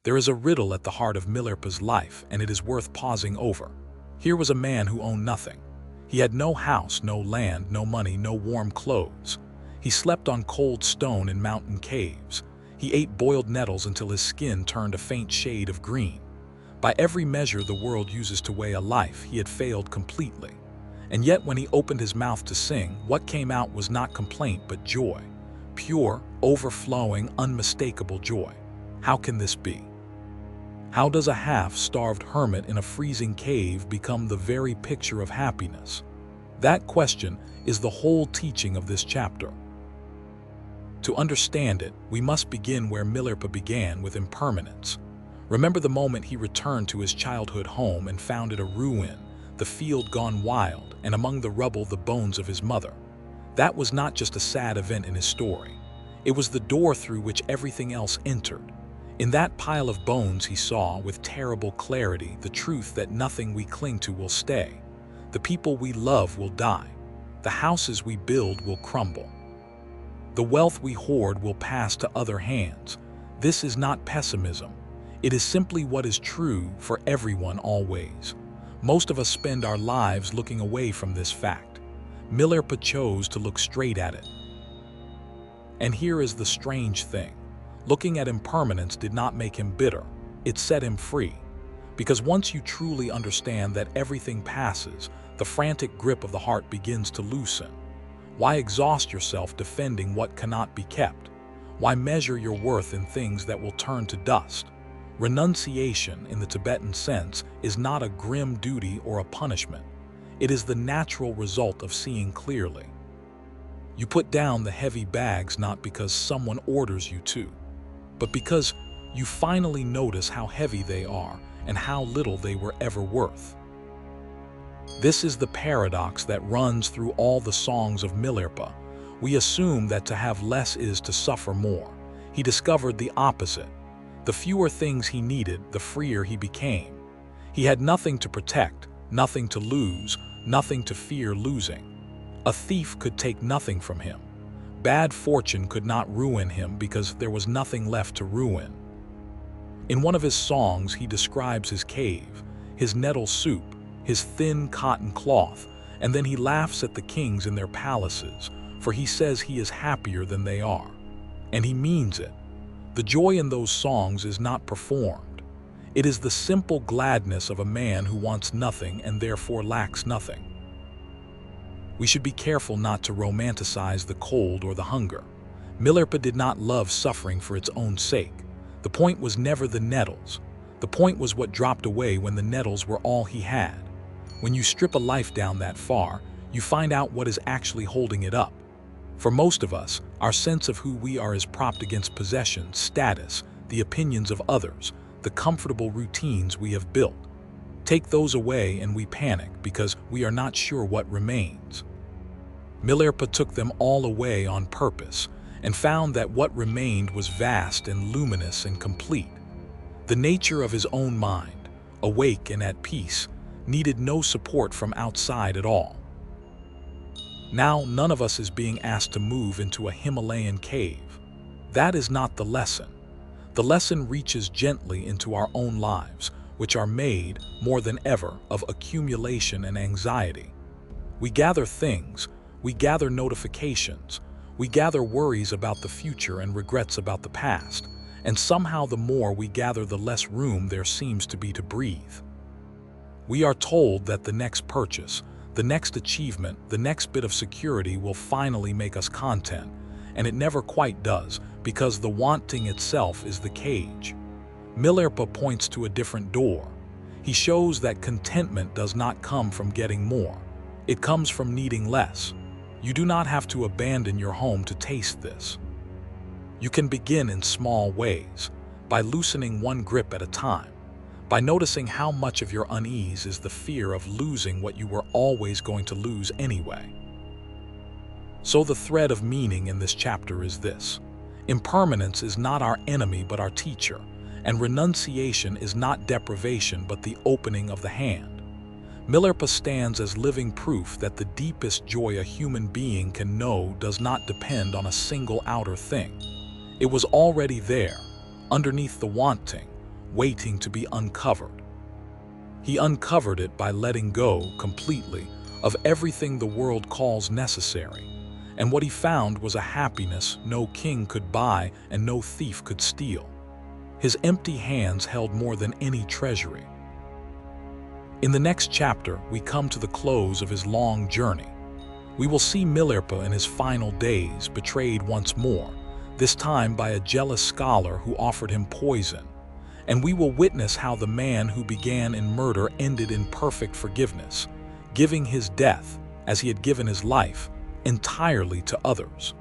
There is a riddle at the heart of Milarepa's life, and it is worth pausing over. Here was a man who owned nothing. He had no house, no land, no money, no warm clothes. He slept on cold stone in mountain caves. He ate boiled nettles until his skin turned a faint shade of green. By every measure the world uses to weigh a life, he had failed completely. And yet when he opened his mouth to sing, what came out was not complaint but joy. Pure, overflowing, unmistakable joy. How can this be? How does a half-starved hermit in a freezing cave become the very picture of happiness? That question is the whole teaching of this chapter. To understand it, we must begin where Milarepa began, with impermanence. Remember the moment he returned to his childhood home and found it a ruin, the field gone wild, and among the rubble the bones of his mother. That was not just a sad event in his story. It was the door through which everything else entered. In that pile of bones he saw, with terrible clarity, the truth that nothing we cling to will stay. The people we love will die. The houses we build will crumble. The wealth we hoard will pass to other hands. This is not pessimism. It is simply what is true for everyone always. Most of us spend our lives looking away from this fact. Milarepa chose to look straight at it. And here is the strange thing. Looking at impermanence did not make him bitter. It set him free. Because once you truly understand that everything passes, the frantic grip of the heart begins to loosen. Why exhaust yourself defending what cannot be kept? Why measure your worth in things that will turn to dust? Renunciation, in the Tibetan sense, is not a grim duty or a punishment. It is the natural result of seeing clearly. You put down the heavy bags not because someone orders you to, but because you finally notice how heavy they are and how little they were ever worth. This is the paradox that runs through all the songs of Milarepa. We assume that to have less is to suffer more. He discovered the opposite. The fewer things he needed, the freer he became. He had nothing to protect, nothing to lose, nothing to fear losing. A thief could take nothing from him. Bad fortune could not ruin him because there was nothing left to ruin. In one of his songs, he describes his cave, his nettle soup, his thin cotton cloth, and then he laughs at the kings in their palaces, for he says he is happier than they are. And he means it. The joy in those songs is not performed. It is the simple gladness of a man who wants nothing and therefore lacks nothing. We should be careful not to romanticize the cold or the hunger. Milarepa did not love suffering for its own sake. The point was never the nettles. The point was what dropped away when the nettles were all he had. When you strip a life down that far, you find out what is actually holding it up. For most of us, our sense of who we are is propped against possession, status, the opinions of others, the comfortable routines we have built. Take those away and we panic because we are not sure what remains. Milarepa took them all away on purpose and found that what remained was vast and luminous and complete. The nature of his own mind, awake and at peace, needed no support from outside at all. Now, none of us is being asked to move into a Himalayan cave. That is not the lesson. The lesson reaches gently into our own lives, which are made, more than ever, of accumulation and anxiety. We gather things, we gather notifications, we gather worries about the future and regrets about the past, and somehow the more we gather, the less room there seems to be to breathe. We are told that the next purchase, the next achievement, the next bit of security will finally make us content, and it never quite does, because the wanting itself is the cage. Milarepa points to a different door. He shows that contentment does not come from getting more. It comes from needing less. You do not have to abandon your home to taste this. You can begin in small ways, by loosening one grip at a time, by noticing how much of your unease is the fear of losing what you were always going to lose anyway. So the thread of meaning in this chapter is this: impermanence is not our enemy but our teacher, and renunciation is not deprivation but the opening of the hand. Milarepa stands as living proof that the deepest joy a human being can know does not depend on a single outer thing. It was already there, underneath the wanting, waiting to be uncovered. He uncovered it by letting go completely of everything the world calls necessary, and what he found was a happiness no king could buy and no thief could steal. His empty hands held more than any treasury. In the next chapter, we come to the close of his long journey. We will see Milarepa in his final days, betrayed once more, this time by a jealous scholar who offered him poison. And we will witness how the man who began in murder ended in perfect forgiveness, giving his death, as he had given his life, entirely to others.